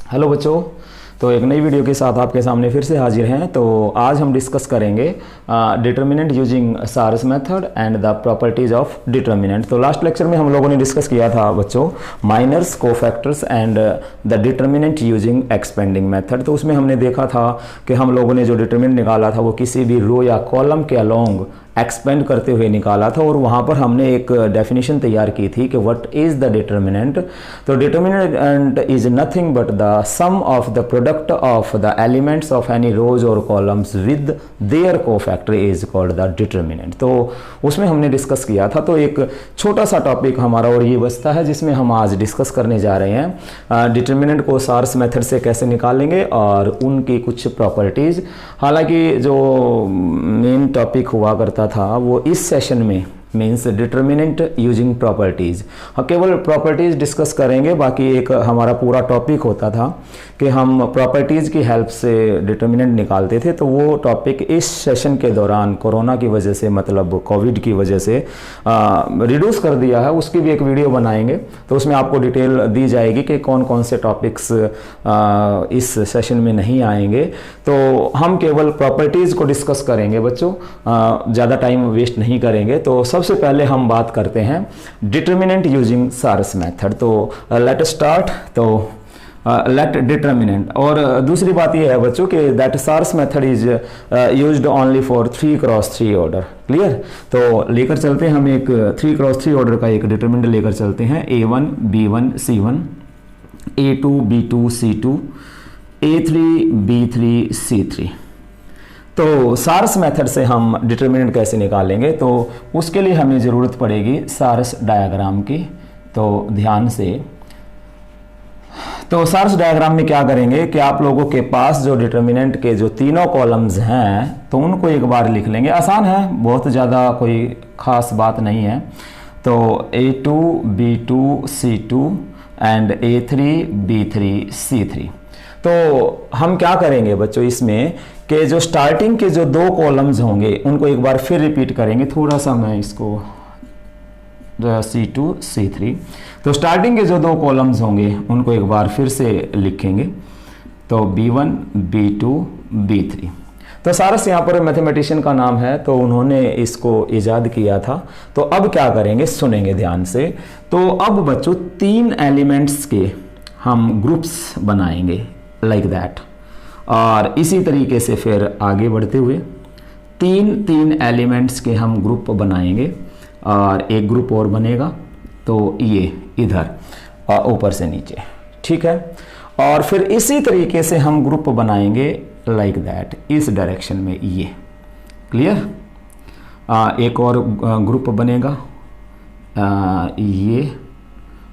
Hello बच्चों, तो एक नई वीडियो के साथ आपके सामने फिर से हाजिर हैं। तो आज हम डिस्कस करेंगे determinant using Sarrus method and the properties of determinant. तो लास्ट लेक्चर में हम लोगों ने डिस्कस किया था बच्चों minors, cofactors and the determinant using expanding method. तो उसमें हमने देखा था कि हम लोगों ने जो डिटर्मिनेंट निकाला था वो किसी भी रो या कॉलम के अलोंग एक्सपेंड करते हुए निकाला था, और वहाँ पर हमने एक डेफिनेशन तैयार की थी कि व्हाट इज़ द डिटर्मिनेंट। तो determinant is nothing but the sum of the product of the elements of any rows और columns with their cofactor is called the determinant. तो उसमें हमने डिस्कस किया था। तो एक छोटा सा टॉपिक हमारा और ये बचता है जिसमें हम आज डिस्कस करने जा रहे हैं डिटर्मिनेंट को सारस मेथड से कैसे निकालेंगे और उनकी कुछ प्रॉपर्टीज़। हालांकि जो मेन टॉपिक हुआ करता था वो इस सेशन में मीन्स डिटर्मिनेंट यूजिंग प्रॉपर्टीज़, केवल प्रॉपर्टीज़ डिस्कस करेंगे। बाकी एक हमारा पूरा टॉपिक होता था कि हम प्रॉपर्टीज़ की हेल्प से डिटर्मिनेंट निकालते थे। तो वो टॉपिक इस सेशन के दौरान कोरोना की वजह से, मतलब कोविड की वजह से रिड्यूस कर दिया है। उसकी भी एक वीडियो बनाएंगे, तो उसमें आपको डिटेल दी जाएगी कि कौन कौन से टॉपिक्स इस सेशन में नहीं आएंगे। तो हम केवल प्रॉपर्टीज़ को डिस्कस करेंगे बच्चों, ज़्यादा टाइम वेस्ट नहीं करेंगे। तो सबसे पहले हम बात करते हैं डिटर्मिनेंट यूजिंग सारस मेथड। तो लेट स्टार्ट। तो लेट डिटर्मिनेंट, और दूसरी बात यह है बच्चों कि दैट सारस method is used only for 3x3 order. Clear? तो लेकर चलते हैं हम एक 3x3 ऑर्डर का एक डिटर्मिनेंट लेकर चलते हैं। A1 B1 C1, A2 B2 C2, A3 B3 C3। तो सारस मेथड से हम डिटर्मिनेंट कैसे निकालेंगे, तो उसके लिए हमें ज़रूरत पड़ेगी सारस डायग्राम की। तो ध्यान से, तो सारस डायग्राम में क्या करेंगे कि आप लोगों के पास जो डिटर्मिनेंट के जो तीनों कॉलम्स हैं तो उनको एक बार लिख लेंगे। आसान है, बहुत ज़्यादा कोई ख़ास बात नहीं है। तो A2 B2 C2 and A3 B3 C3। तो हम क्या करेंगे बच्चों इसमें कि जो स्टार्टिंग के जो दो कॉलम्स होंगे उनको एक बार फिर रिपीट करेंगे। थोड़ा सा मैं इसको C2 C3, तो स्टार्टिंग के जो दो कॉलम्स होंगे उनको एक बार फिर से लिखेंगे। तो B1 B2 B3। तो सारस यहाँ पर मैथमेटिशियन का नाम है, तो उन्होंने इसको ईजाद किया था। तो अब क्या करेंगे, सुनेंगे ध्यान से। तो अब बच्चों तीन एलिमेंट्स के हम ग्रुप्स बनाएंगे लाइक दैट, और इसी तरीके से फिर आगे बढ़ते हुए तीन एलिमेंट्स के हम ग्रुप बनाएंगे, और एक ग्रुप और बनेगा। तो ये इधर ऊपर से नीचे, ठीक है। और फिर इसी तरीके से हम ग्रुप बनाएंगे लाइक दैट, इस डायरेक्शन में ये। क्लियर? एक और ग्रुप बनेगा ये,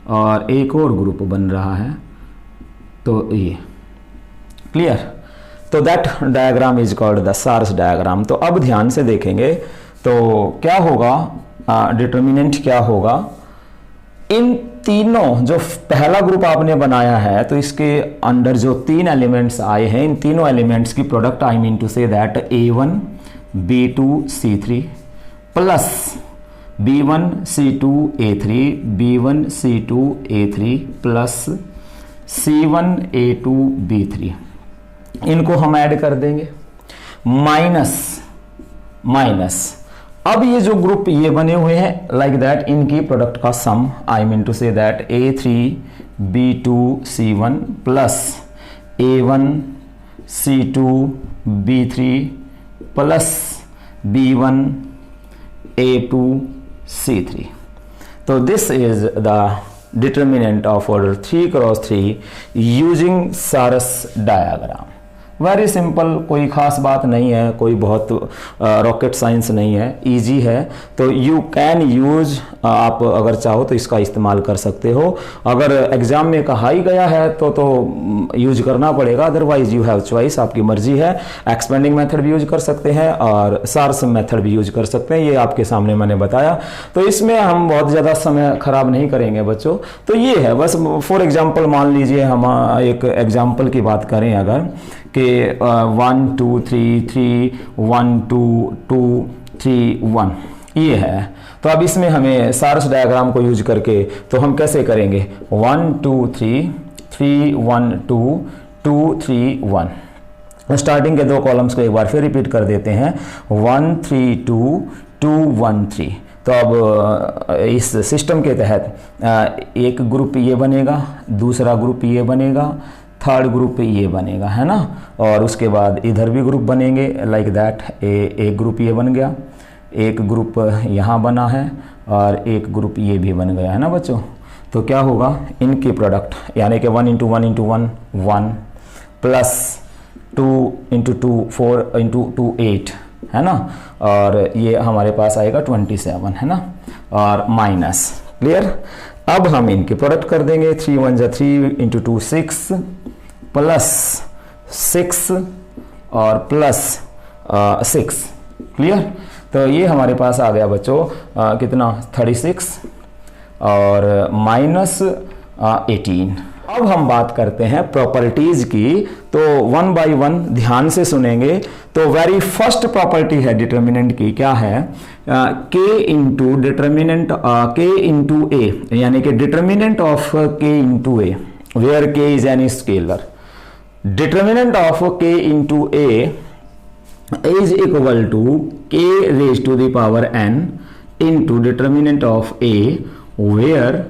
और एक और ग्रुप बन रहा है तो ये। क्लियर? तो that diagram is called the सारस डायग्राम। तो अब ध्यान से देखेंगे तो क्या होगा, डिटर्मिनेंट क्या होगा। इन तीनों जो पहला ग्रुप आपने बनाया है तो इसके अंदर जो तीन एलिमेंट्स आए हैं, इन तीनों एलिमेंट्स की product, I mean to say that A1 B2 C3 plus B1 C2 A3 B1 C2 A3 plus C1 A2 B3, इनको हम ऐड कर देंगे। माइनस माइनस, अब ये जो ग्रुप ये बने हुए हैं लाइक दैट, इनकी प्रोडक्ट का sum, I mean to say that A3 B2 C1 plus A1 C2 B3 plus B1 A2 C3। तो this is the determinant of order 3x3 using Sarrus diagram. Very simple, कोई ख़ास बात नहीं है, कोई बहुत रॉकेट साइंस नहीं है, इजी है। तो यू कैन यूज, आप अगर चाहो तो इसका इस्तेमाल कर सकते हो। अगर एग्ज़ाम में कहा ही गया है तो यूज करना पड़ेगा, अदरवाइज यू हैव चॉइस, आपकी मर्जी है। एक्सपेंडिंग मेथड भी यूज कर सकते हैं और सारस मेथड भी यूज कर सकते हैं, ये आपके सामने मैंने बताया। तो इसमें हम बहुत ज़्यादा समय खराब नहीं करेंगे बच्चों। तो ये है बस, फॉर एग्जाम्पल मान लीजिए हम एक एग्जाम्पल की बात करें अगर कि 1 2 3 3 1 2 2 3 1 ये है। तो अब इसमें हमें सारस डायग्राम को यूज करके तो हम कैसे करेंगे, 1 2 3 3 1 2 2 3 1। स्टार्टिंग के दो कॉलम्स को एक बार फिर रिपीट कर देते हैं, 1 3 2 2 1 3। तो अब इस सिस्टम के तहत एक ग्रुप ये बनेगा, दूसरा ग्रुप ये बनेगा, थर्ड ग्रुप ये बनेगा, है ना। और उसके बाद इधर भी ग्रुप बनेंगे लाइक दैट। एक ग्रुप ये बन गया, एक ग्रुप यहाँ बना है और एक ग्रुप ये भी बन गया, है ना बच्चों। तो क्या होगा, इनकी प्रोडक्ट यानी कि 1 × 1 × 1 1 प्लस 2 × 2 4 × 2 8, है ना। और ये हमारे पास आएगा 27, है ना, और माइनस। क्लियर। अब हम इनकी प्रोडक्ट कर देंगे, 3 1 × 3 × 2 6 प्लस 6 और प्लस 6। क्लियर। तो ये हमारे पास आ गया बच्चों कितना, 36 और माइनस 18। अब हम बात करते हैं प्रॉपर्टीज की, तो वन बाय वन ध्यान से सुनेंगे। तो वेरी फर्स्ट प्रॉपर्टी है डिटर्मिनेंट की, क्या है, k into determinant k into A, यानी कि determinant of k into A where k is any scalar. Determinant of k into A is equal to k raised to the power n into determinant of a where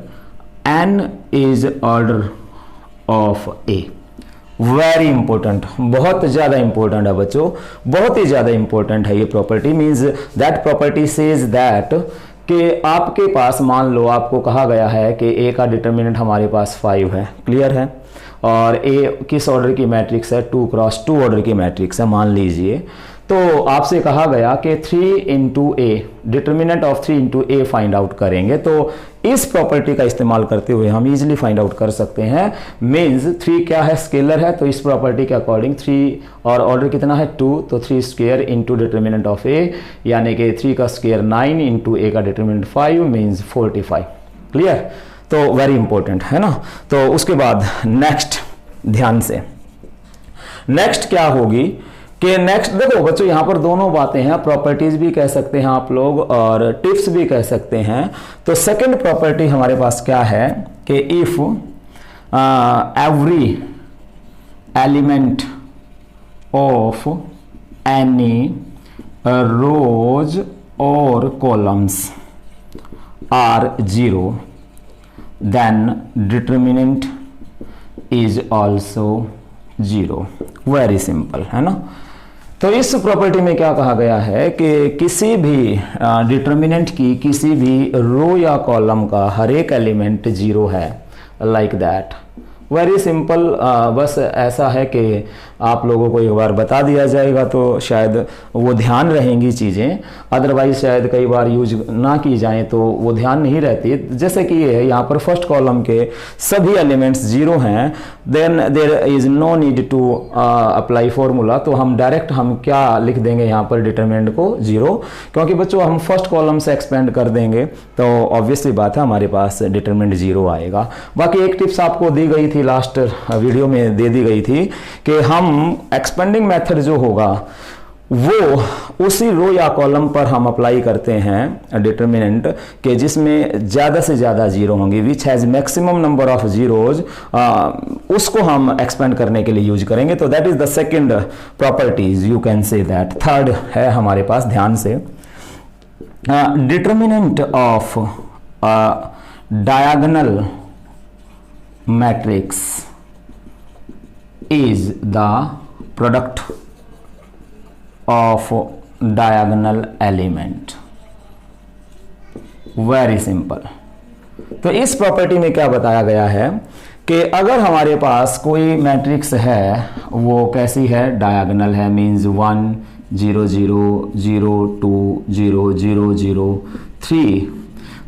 n is order of a। Very important, बहुत ज़्यादा important है बच्चों, बहुत ही ज़्यादा important है ये property. Means that property says that कि आपके पास, मान लो आपको कहा गया है कि ए का डिटर्मिनेंट हमारे पास 5 है। क्लियर है। और ए किस ऑर्डर की मैट्रिक्स है, 2 × 2 ऑर्डर की मैट्रिक्स है मान लीजिए। तो आपसे कहा गया कि 3 × a, determinant of 3 × a find out करेंगे। तो इस प्रॉपर्टी का इस्तेमाल करते हुए हम इजीली फाइंड आउट कर सकते हैं। मीन्स 3 क्या है, स्केलर है, तो इस प्रॉपर्टी के अकॉर्डिंग 3 और ऑर्डर कितना है 2, तो 3 square into determinant of a, यानी कि 3 का स्क्वायर 9 इंटू a का डिटर्मिनेंट 5 मीन्स 45। क्लियर। तो वेरी इंपॉर्टेंट है ना। तो उसके बाद नेक्स्ट ध्यान से, नेक्स्ट क्या होगी कि नेक्स्ट देखो बच्चों, यहां पर दोनों बातें हैं, प्रॉपर्टीज भी कह सकते हैं आप लोग और टिप्स भी कह सकते हैं। तो सेकंड प्रॉपर्टी हमारे पास क्या है कि if every element of any rows और columns are 0 then determinant is also 0। Very simple, है ना। तो इस प्रॉपर्टी में क्या कहा गया है कि किसी भी डिटर्मिनेंट की किसी भी रो या कॉलम का हर एक एलिमेंट 0 है, लाइक दैट। Very simple. बस ऐसा है कि आप लोगों को एक बार बता दिया जाएगा तो शायद वो ध्यान रहेंगी चीज़ें, अदरवाइज शायद कई बार यूज ना की जाएं तो वो ध्यान नहीं रहती। जैसे कि ये है, यहाँ पर फर्स्ट कॉलम के सभी एलिमेंट्स 0 हैं, then there is no need to apply formula. तो हम डायरेक्ट हम क्या लिख देंगे यहाँ पर, डिटरमिनेंट को 0, क्योंकि बच्चों हम फर्स्ट कॉलम से एक्सपेंड कर देंगे तो ऑब्वियसली बात है हमारे पास डिटरमिनेंट 0 आएगा। बाकी एक टिप्स आपको दी गई थी, लास्ट वीडियो में दे दी गई थी कि हम एक्सपेंडिंग मेथड जो होगा वो उसी रो या कॉलम पर हम अप्लाई करते हैं डिटर्मिनेंट के जिसमें ज़्यादा से ज़्यादा 0 होंगे, which has maximum number of zeros, उसको हम एक्सपेंड करने के लिए यूज करेंगे। तो that is the second properties, you can say that. Third है हमारे पास, ध्यान से, determinant of diagonal matrix is the product of diagonal element। Very simple. तो इस प्रॉपर्टी में क्या बताया गया है कि अगर हमारे पास कोई मैट्रिक्स है, वो कैसी है, डायगोनल है, मींस 1 0 0 0 2 0 0 0 3।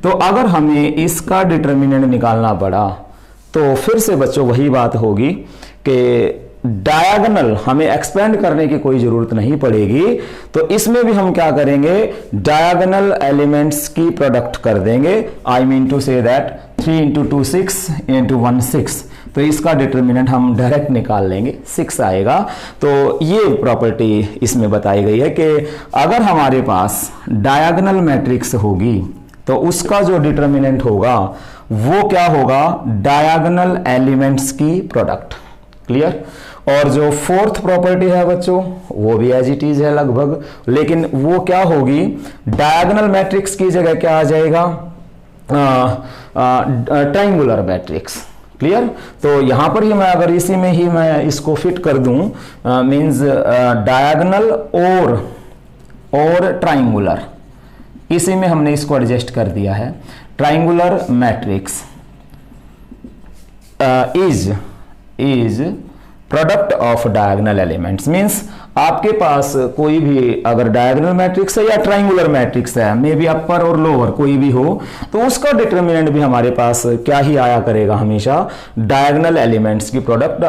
तो अगर हमें इसका डिटर्मिनेंट निकालना पड़ा तो फिर से बच्चों वही बात होगी कि डायगोनल हमें एक्सपेंड करने की कोई जरूरत नहीं पड़ेगी। तो इसमें भी हम क्या करेंगे, डायगोनल एलिमेंट्स की प्रोडक्ट कर देंगे। I mean to say that 3 × 2 6 × 1 6। तो इसका डिटर्मिनेंट हम डायरेक्ट निकाल लेंगे, 6 आएगा। तो ये प्रॉपर्टी इसमें बताई गई है कि अगर हमारे पास डायगोनल मैट्रिक्स होगी तो उसका जो डिटर्मिनेंट होगा वो क्या होगा, डायगोनल एलिमेंट्स की प्रोडक्ट। क्लियर। और जो फोर्थ प्रॉपर्टी है बच्चों वो भी एज इट इज है लगभग, लेकिन वो क्या होगी, डायगोनल मैट्रिक्स की जगह क्या आ जाएगा, ट्रायंगुलर मैट्रिक्स। क्लियर। तो यहां पर ही मैं अगर इसी में ही मैं इसको फिट कर दूं, मींस डायगोनल और ट्रायंगुलर, इसी में हमने इसको एडजस्ट कर दिया है। Triangular matrix is product of diagonal elements, means आपके पास कोई भी अगर डायगोनल मैट्रिक्स है या ट्रायंगुलर मैट्रिक्स है, मे बी अपर और लोअर कोई भी हो, तो उसका डिटरमिनेंट भी हमारे पास क्या ही आया करेगा, हमेशा डायगोनल एलिमेंट्स की प्रोडक्ट।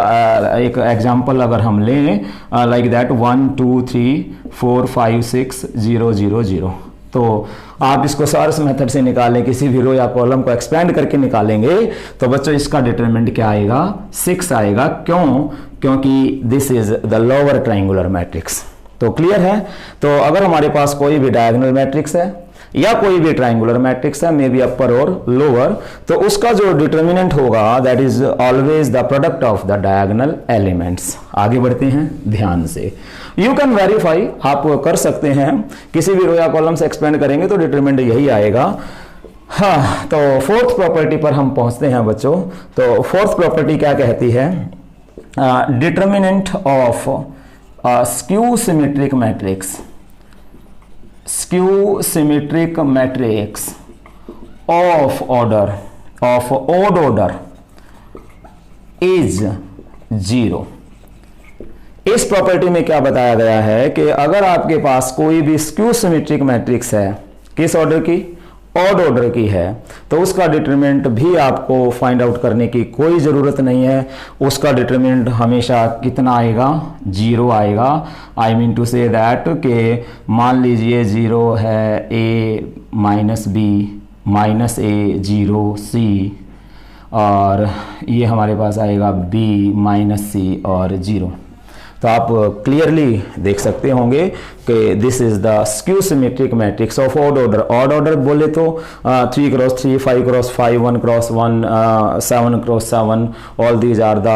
एक एग्जांपल अगर हम लें लाइक दैट 1 2 3 4 5 6 0 0 0, तो आप इसको सार्स मेथड से निकालें, किसी भी रो या कॉलम को एक्सपेंड करके निकालेंगे तो बच्चों इसका डिटरमिनेंट क्या आएगा, 6 आएगा। क्यों? क्योंकि this is the lower triangular matrix. तो क्लियर है। तो अगर हमारे पास कोई भी डायगोनल मैट्रिक्स है या कोई भी ट्रायंगुलर मैट्रिक्स है, मे बी अपर और लोअर, तो उसका जो डिटरमिनेंट होगा that is always the product of the diagonal elements. आगे बढ़ते हैं ध्यान से। यू कैन वेरीफाई, आप कर सकते हैं, किसी भी रो या कॉलम से एक्सपेंड करेंगे तो डिटरमिनेंट यही आएगा। हाँ, तो फोर्थ प्रॉपर्टी पर हम पहुंचते हैं बच्चों। तो फोर्थ प्रॉपर्टी क्या कहती है, determinant of skew symmetric matrix, skew symmetric matrix of order of odd order is 0। इस प्रॉपर्टी में क्या बताया गया है कि अगर आपके पास कोई भी स्क्यू सिमेट्रिक मैट्रिक्स है, किस ऑर्डर की, ऑड ऑर्डर की है, तो उसका डिटरमिनेंट भी आपको फाइंड आउट करने की कोई ज़रूरत नहीं है। उसका डिटरमिनेंट हमेशा कितना आएगा, 0 आएगा। I mean to say that कि मान लीजिए 0 है a minus b minus a 0 c, और ये हमारे पास आएगा b माइनस सी और 0। तो आप क्लियरली देख सकते होंगे कि this is the skew symmetric matrix of odd order. Odd order बोले तो 3 cross 3, 5 cross 5, 1 cross 1, 7 cross 7, all these are the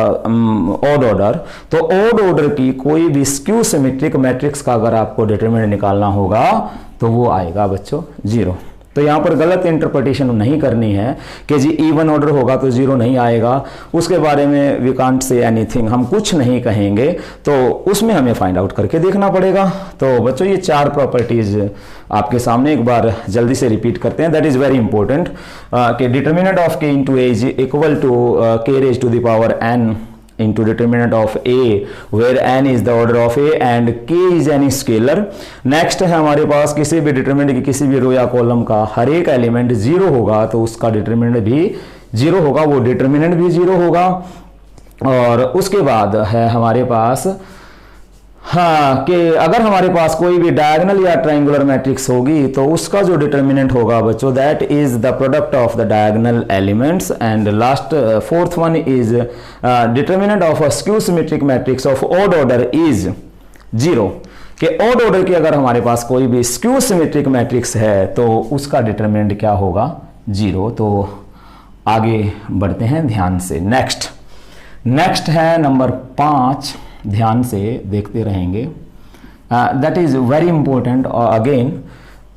odd order. तो ऑड ऑर्डर की कोई भी स्क्यू सिमेट्रिक मैट्रिक्स का अगर आपको डिटरमिनेंट निकालना होगा तो वो आएगा बच्चों 0। तो यहाँ पर गलत इंटरप्रिटेशन नहीं करनी है कि जी इवन ऑर्डर होगा तो 0 नहीं आएगा, उसके बारे में वी कांट से एनीथिंग, हम कुछ नहीं कहेंगे, तो उसमें हमें फाइंड आउट करके देखना पड़ेगा। तो बच्चों ये 4 प्रॉपर्टीज आपके सामने एक बार जल्दी से रिपीट करते हैं, दैट इज वेरी इंपॉर्टेंट कि determinant of k into a is equal to k raise to the power n into determinant of a where n is the order of a and k is any scalar। Next है हमारे पास किसी भी determinant की किसी भी रो या column का हर एक एलिमेंट 0 होगा तो उसका डिटरमिनेंट भी 0 होगा, वो डिटरमिनेंट भी 0 होगा। और उसके बाद है हमारे पास हाँ कि अगर हमारे पास कोई भी डायगोनल या ट्रायंगुलर मैट्रिक्स होगी तो उसका जो डिटरमिनेंट होगा बच्चों that is the product of the diagonal elements. And last fourth one is determinant of a skew symmetric matrix of odd order is 0। कि ऑड ऑर्डर की अगर हमारे पास कोई भी स्क्यू सिमेट्रिक मैट्रिक्स है तो उसका डिटरमिनेंट क्या होगा, 0। तो आगे बढ़ते हैं ध्यान से। नेक्स्ट है नंबर 5, ध्यान से देखते रहेंगे, दैट इज वेरी इंपॉर्टेंट। और अगेन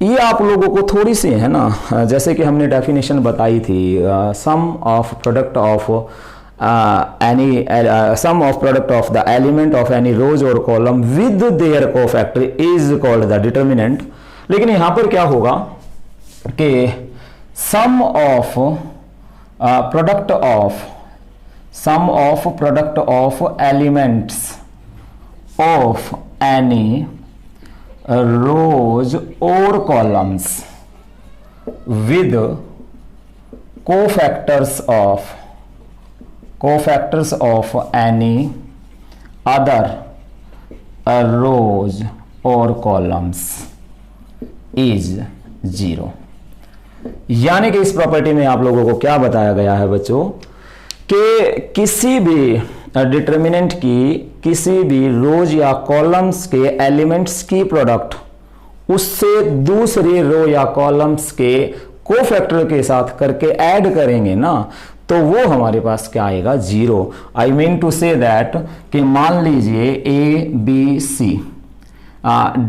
ये आप लोगों को थोड़ी सी है ना, जैसे कि हमने डेफिनेशन बताई थी, sum of product of sum of product of the element of any rows और column with their cofactor is called the determinant. लेकिन यहां पर क्या होगा कि sum of product of elements of any rows or columns with cofactors of any other rows or columns is 0। यानी कि इस प्रॉपर्टी में आप लोगों को क्या बताया गया है बच्चों कि किसी भी डिटरमिनेंट की किसी भी रोज या कॉलम्स के एलिमेंट्स की प्रोडक्ट उससे दूसरे रो या कॉलम्स के कोफैक्टर के साथ करके ऐड करेंगे ना, तो वो हमारे पास क्या आएगा, 0। I mean to say that कि मान लीजिए ABC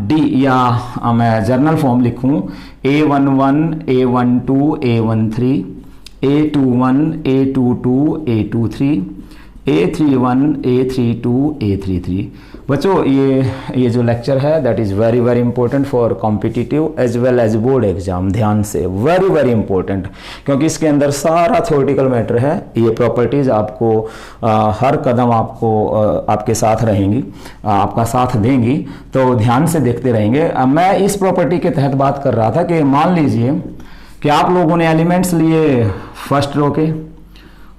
डी, या मैं जर्नल फॉर्म लिखूं, A11 A12 A13 A21 A22 A23 A31 A32 A33। बच्चों ये जो लेक्चर है that is very very important for competitive as well as board exam. ध्यान से, वेरी वेरी इंपॉर्टेंट, क्योंकि इसके अंदर सारा थ्योरेटिकल मैटर है। ये प्रॉपर्टीज़ आपको हर कदम आपको आपके साथ रहेंगी, आपका साथ देंगी, तो ध्यान से देखते रहेंगे। मैं इस प्रॉपर्टी के तहत बात कर रहा था कि मान लीजिए कि आप लोगों ने एलिमेंट्स लिए फर्स्ट रो के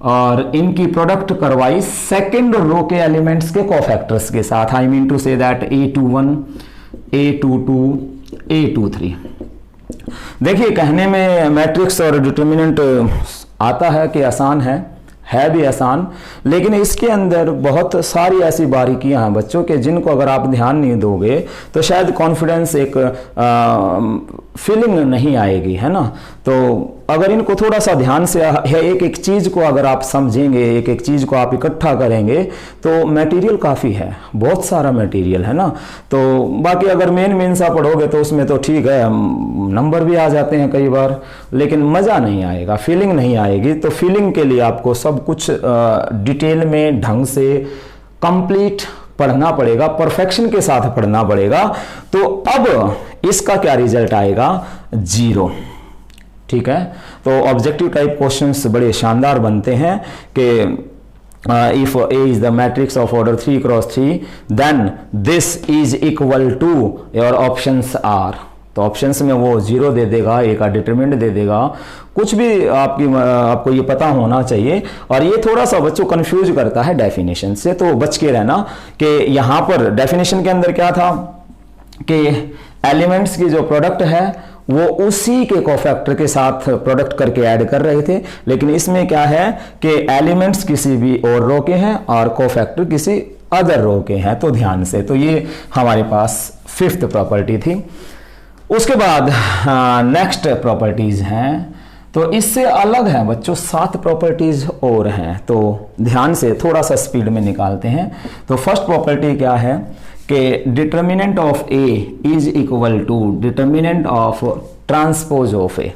और इनकी प्रोडक्ट करवाई सेकंड रो के एलिमेंट्स के कोफैक्टर्स के साथ। I mean to say that A21 A22 A23। देखिए, कहने में मैट्रिक्स और डिटर्मिनेंट आता है कि आसान है भी आसान, लेकिन इसके अंदर बहुत सारी ऐसी बारीकियां हैं बच्चों के जिनको अगर आप ध्यान नहीं दोगे तो शायद कॉन्फिडेंस एक फीलिंग नहीं आएगी, है ना। तो अगर इनको थोड़ा सा ध्यान से एक एक चीज़ को अगर आप समझेंगे, एक एक चीज़ को आप इकट्ठा करेंगे, तो मटेरियल काफ़ी है, बहुत सारा मटेरियल है ना। तो बाकी अगर मेन सा पढ़ोगे तो उसमें तो ठीक है, नंबर भी आ जाते हैं कई बार, लेकिन मज़ा नहीं आएगा, फीलिंग नहीं आएगी। तो फीलिंग के लिए आपको सब कुछ डिटेल में ढंग से कंप्लीट पढ़ना पड़ेगा, परफेक्शन के साथ पढ़ना पड़ेगा। तो अब इसका क्या रिजल्ट आएगा, 0। ठीक है, तो ऑब्जेक्टिव टाइप क्वेश्चंस बड़े शानदार बनते हैं कि if A is the matrix of order 3 cross 3 then this is equal to your options are। तो ऑप्शंस में वो 0 दे देगा, A का डिटरमिनेंट दे देगा, कुछ भी आपको ये पता होना चाहिए। और ये थोड़ा सा बच्चों कंफ्यूज करता है डेफिनेशन से, तो बच के रहना कि यहाँ पर डेफिनेशन के अंदर क्या था कि एलिमेंट्स की जो प्रोडक्ट है वो उसी के कोफैक्टर के साथ प्रोडक्ट करके ऐड कर रहे थे, लेकिन इसमें क्या है कि एलिमेंट्स किसी भी और रो के हैं और कोफैक्टर किसी अदर रो के हैं। तो ध्यान से, तो ये हमारे पास 5th प्रॉपर्टी थी। उसके बाद नेक्स्ट प्रॉपर्टीज हैं, तो इससे अलग है बच्चों 7 प्रॉपर्टीज और हैं, तो ध्यान से थोड़ा सा स्पीड में निकालते हैं। तो फर्स्ट प्रॉपर्टी क्या है कि determinant of A is equal to determinant of transpose of A,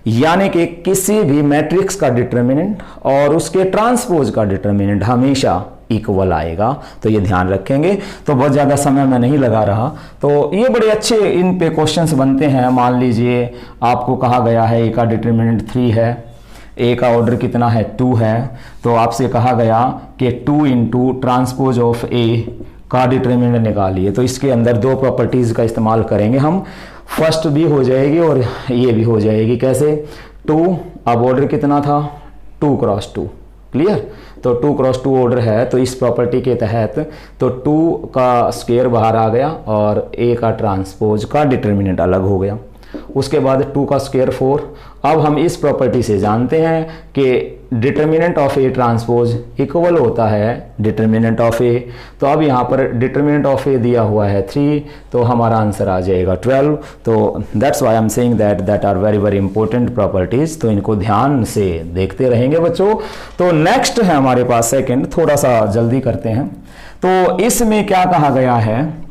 यानी कि किसी भी मैट्रिक्स का डिटर्मिनेंट और उसके ट्रांसपोज का डिटर्मिनेंट हमेशा इक्वल आएगा। तो ये ध्यान रखेंगे। तो बहुत ज़्यादा समय मैं नहीं लगा रहा, तो ये बड़े अच्छे इन पे क्वेश्चंस बनते हैं। मान लीजिए आपको कहा गया है ए का डिटर्मिनेंट 3 है, ए का ऑर्डर कितना है, 2 है, तो आपसे कहा गया कि 2 इंटू ट्रांसपोज ऑफ ए का डिटर्मिनेंट निकालिए। तो इसके अंदर 2 प्रॉपर्टीज़ का इस्तेमाल करेंगे हम, फर्स्ट भी हो जाएगी और ये भी हो जाएगी। कैसे, 2, अब ऑर्डर कितना था, 2 क्रॉस 2, क्लियर। तो 2 क्रॉस 2 ऑर्डर है, तो इस प्रॉपर्टी के तहत तो 2 का स्क्वायर बाहर आ गया और ए का ट्रांसपोज का डिटर्मिनेंट अलग हो गया। उसके बाद 2 का स्क्वायर 4। अब हम इस प्रॉपर्टी से जानते हैं कि determinant of A transpose equal होता है डिटर्मिनेंट ऑफ ए। तो अब यहाँ पर डिटर्मिनेंट ऑफ ए दिया हुआ है 3, तो हमारा आंसर आ जाएगा 12। तो that's why I am saying that are very very important properties. तो इनको ध्यान से देखते रहेंगे बच्चों। तो नेक्स्ट है हमारे पास सेकंड, थोड़ा सा जल्दी करते हैं। तो इसमें क्या कहा गया है,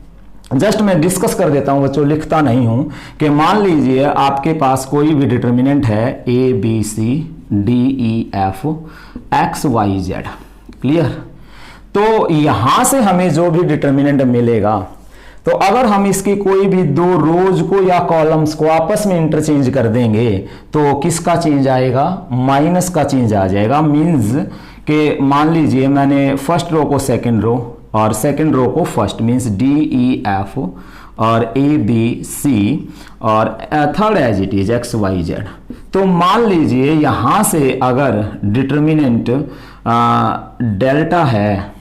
जस्ट मैं डिस्कस कर देता हूं बच्चों, लिखता नहीं हूं, कि मान लीजिए आपके पास कोई भी डिटर्मिनेंट है ABCDEF XYZ, क्लियर। तो यहां से हमें जो भी डिटर्मिनेंट मिलेगा, तो अगर हम इसकी कोई भी 2 रोज को या कॉलम्स को आपस में इंटरचेंज कर देंगे तो किसका चेंज आएगा, माइनस का चेंज आ जाएगा। मीन्स कि मान लीजिए मैंने फर्स्ट रो को सेकंड रो और सेकंड रो को फर्स्ट, मीन्स DEF और ABC और third as it is XYZ। तो मान लीजिए यहां से अगर डिटर्मिनेंट डेल्टा है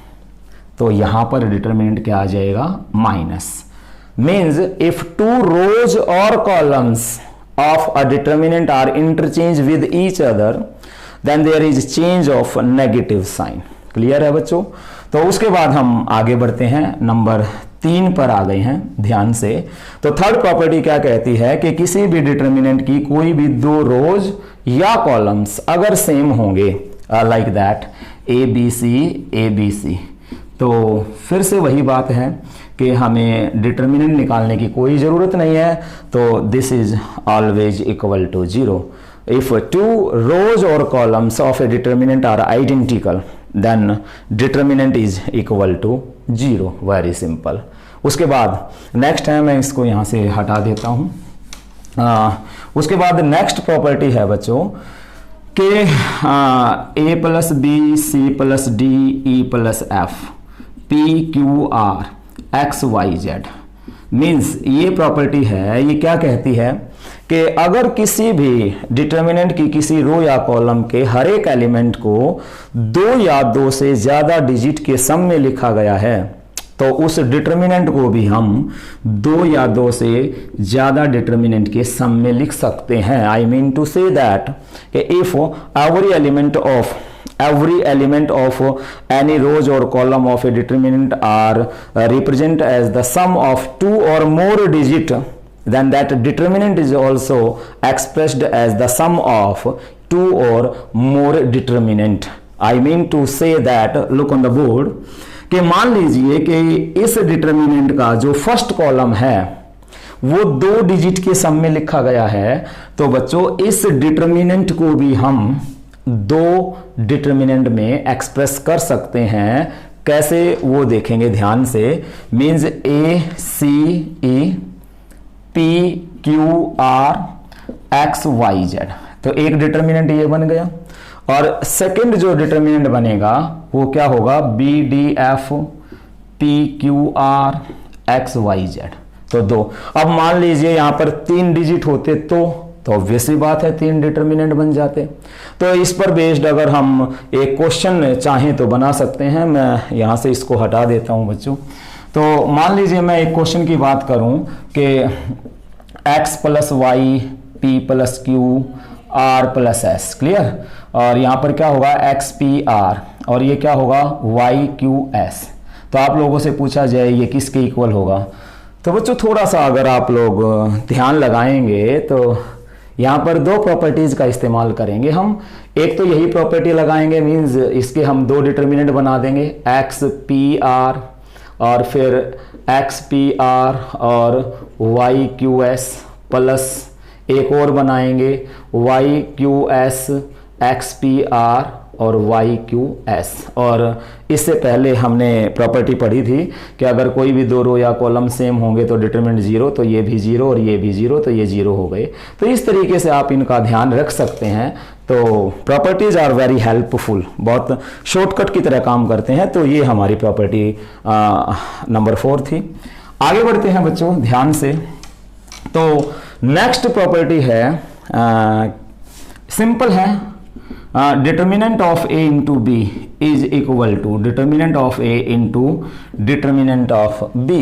तो यहां पर डिटर्मिनेंट क्या आ जाएगा, माइनस। मीन्स इफ 2 रोज और columns of a determinant are interchange with each other then there is change of negative sign. Clear है बच्चों। तो उसके बाद हम आगे बढ़ते हैं नंबर 3 पर आ गए हैं ध्यान से। तो थर्ड प्रॉपर्टी क्या कहती है कि किसी भी डिटर्मिनेंट की कोई भी 2 रोज या कॉलम्स अगर सेम होंगे like that A B C, तो फिर से वही बात है कि हमें डिटर्मिनेंट निकालने की कोई ज़रूरत नहीं है, तो this is always equal to 0। If 2 rows or columns of a determinant are identical then determinant is equal to 0। Very simple. उसके बाद नेक्स्ट है, मैं इसको यहाँ से हटा देता हूँ। उसके बाद नेक्स्ट प्रॉपर्टी है बच्चों कि a plus b c plus d e plus f P Q R x Y z. Means ये प्रॉपर्टी है, ये क्या कहती है कि अगर किसी भी डिटर्मिनेंट की किसी रो या कॉलम के हर एक एलिमेंट को 2 या 2 से ज्यादा डिजिट के सम में लिखा गया है, तो उस डिटर्मिनेंट को भी हम 2 या 2 से ज्यादा डिटर्मिनेंट के सम में लिख सकते हैं। I mean to say that if every element of any rows or column of a determinant are represent as the sum of 2 or more digit, then that determinant is also expressed as the sum of 2 or more determinant। I mean to say that, look on the board, कि मान लीजिए कि इस determinant का जो first column है वो 2 digit के सम में लिखा गया है, तो बच्चों इस डिटर्मिनेंट को भी हम 2 डिटर्मिनेंट में एक्सप्रेस कर सकते हैं। कैसे वो देखेंगे ध्यान से। Means a c e p Q R x Y Z, तो एक डिटर्मिनेंट ये बन गया, और सेकंड जो डिटर्मिनेंट बनेगा वो क्या होगा, B D F P Q R x Y Z. तो 2। अब मान लीजिए यहां पर 3 डिजिट होते तो ऑब्वियसली बात है 3 डिटर्मिनेंट बन जाते। तो इस पर बेस्ड अगर हम एक क्वेश्चन चाहें तो बना सकते हैं। मैं यहां से इसको हटा देता हूं बच्चों। तो मान लीजिए मैं एक क्वेश्चन की बात करूं कि x plus Y P plus Q R plus S, clear, और यहां पर क्या होगा एक्स पी आर, और ये क्या होगा वाई क्यू एस। तो आप लोगों से पूछा जाए ये किसके इक्वल होगा, तो बच्चों थोड़ा सा अगर आप लोग ध्यान लगाएंगे तो यहाँ पर 2 प्रॉपर्टीज का इस्तेमाल करेंगे हम। एक तो यही प्रॉपर्टी लगाएंगे, मींस इसके हम 2 डिटर्मिनेंट बना देंगे, एक्स पी आर और फिर एक्स पी आर और वाई क्यू एस, प्लस एक और बनाएंगे Y Q S X P R और वाई क्यू एस। और इससे पहले हमने प्रॉपर्टी पढ़ी थी कि अगर कोई भी 2 रो या कॉलम सेम होंगे तो डिटरमिनेंट 0, तो ये भी 0 और ये भी 0, तो ये 0 हो गए। तो इस तरीके से आप इनका ध्यान रख सकते हैं। तो प्रॉपर्टीज आर वेरी हेल्पफुल, बहुत शॉर्टकट की तरह काम करते हैं। तो ये हमारी प्रॉपर्टी नंबर 4 थी। आगे बढ़ते हैं बच्चों ध्यान से। तो नेक्स्ट प्रॉपर्टी है, सिंपल है, determinant of A into B is equal to determinant of A into determinant of B,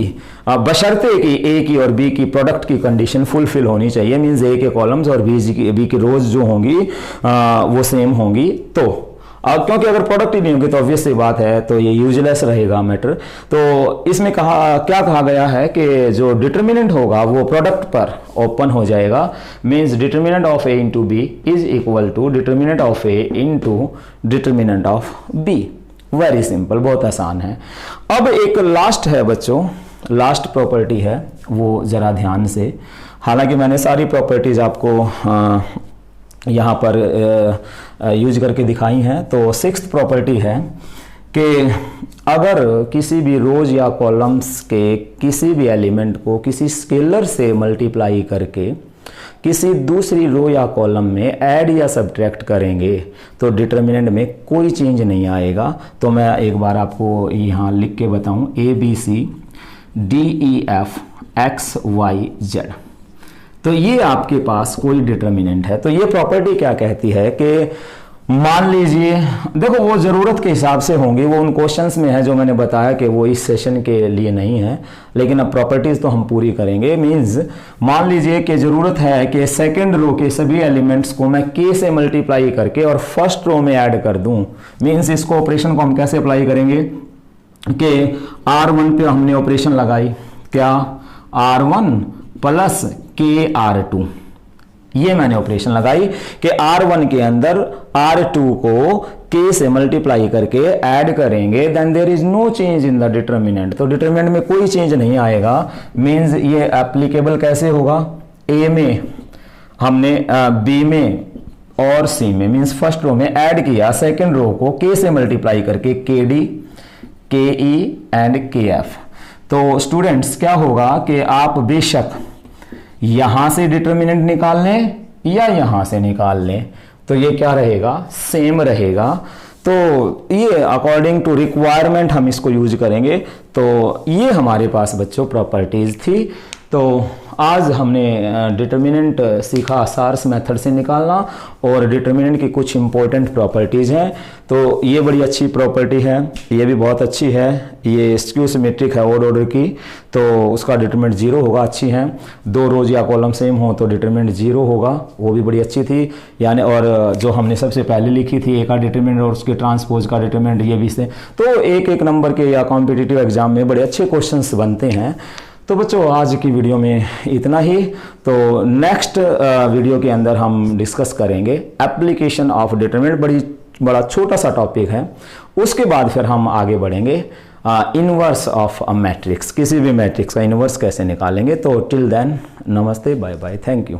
बशर्ते कि ए की और बी की प्रोडक्ट की कंडीशन फुलफिल होनी चाहिए। मींस ए के कॉलम्स और बी की रोज जो होंगी वो सेम होंगी। तो अब क्योंकि अगर प्रोडक्ट ही नहीं होंगे तो ऑब्वियस सी बात है, तो ये यूजलेस रहेगा मैटर। तो इसमें क्या कहा गया है कि जो डिटर्मिनेंट होगा वो प्रोडक्ट पर ओपन हो जाएगा। Means determinant of A into B is equal to determinant of A into determinant of B. Very simple, बहुत आसान है। अब एक लास्ट है बच्चों, लास्ट प्रॉपर्टी है, वो जरा ध्यान से, हालांकि मैंने सारी प्रॉपर्टीज आपको यहाँ पर यूज करके दिखाई हैं। तो 6th प्रॉपर्टी है कि अगर किसी भी रोज या कॉलम्स के किसी भी एलिमेंट को किसी स्केलर से मल्टीप्लाई करके किसी दूसरी रो या कॉलम में ऐड या सब्ट्रैक्ट करेंगे तो डिटर्मिनेंट में कोई चेंज नहीं आएगा। तो मैं एक बार आपको यहाँ लिख के बताऊँ, A B C D E F X Y Z, तो ये आपके पास कोई डिटर्मिनेंट है। तो ये प्रॉपर्टी क्या कहती है कि मान लीजिए, देखो वो ज़रूरत के हिसाब से होंगी, वो उन क्वेश्चंस में है जो मैंने बताया कि वो इस सेशन के लिए नहीं है, लेकिन अब प्रॉपर्टीज़ तो हम पूरी करेंगे। मींस मान लीजिए कि ज़रूरत है कि सेकंड रो के सभी एलिमेंट्स को मैं के से मल्टीप्लाई करके और फर्स्ट रो में ऐड कर दूं। मींस इसको ऑपरेशन को हम कैसे अप्लाई करेंगे, कि R1 पे हमने ऑपरेशन लगाई, क्या R1 प्लस KR2, ये मैंने ऑपरेशन लगाई कि R1 के अंदर R2 को K से मल्टीप्लाई करके ऐड करेंगे, then there is no change in the determinant, तो डिटर्मिनेंट में कोई चेंज नहीं आएगा। मींस ये एप्लीकेबल कैसे होगा, A में हमने B में और C में, मींस फर्स्ट रो में ऐड किया, सेकंड रो को K से मल्टीप्लाई करके KD, KE एंड KF। तो स्टूडेंट्स क्या होगा कि आप बेशक यहां से डिटर्मिनेंट निकाल लें या यहां से निकाल लें, तो ये क्या रहेगा, सेम रहेगा। तो ये अकॉर्डिंग टू रिक्वायरमेंट हम इसको यूज करेंगे। तो ये हमारे पास बच्चों प्रॉपर्टीज थी। तो आज हमने डिटर्मिनेंट सीखा सार्स मेथड से निकालना, और डिटर्मिनेंट की कुछ इंपॉर्टेंट प्रॉपर्टीज़ हैं। तो ये बड़ी अच्छी प्रॉपर्टी है, ये भी बहुत अच्छी है, ये स्क्यू सिमेट्रिक है ओड ऑर्डर की, तो उसका डिटर्मिनेंट 0 होगा, अच्छी है। दो रोज या कॉलम सेम हो तो डिटर्मिनेंट 0 होगा, वो भी बड़ी अच्छी थी यानी। और जो हमने सबसे पहले लिखी थी ए का डिटर्मिनेंट और उसके ट्रांसपोज का डिटर्मिनेंट, ये भी से, तो एक एक नंबर के या कॉम्पिटिटिव एग्जाम में बड़े अच्छे क्वेश्चंस बनते हैं। तो बच्चों आज की वीडियो में इतना ही। तो नेक्स्ट वीडियो के अंदर हम डिस्कस करेंगे एप्लीकेशन ऑफ डिटरमिनेंट, बड़ा छोटा सा टॉपिक है। उसके बाद फिर हम आगे बढ़ेंगे इनवर्स ऑफ अ मैट्रिक्स, किसी भी मैट्रिक्स का इनवर्स कैसे निकालेंगे। तो टिल देन नमस्ते, बाय बाय, थैंक यू।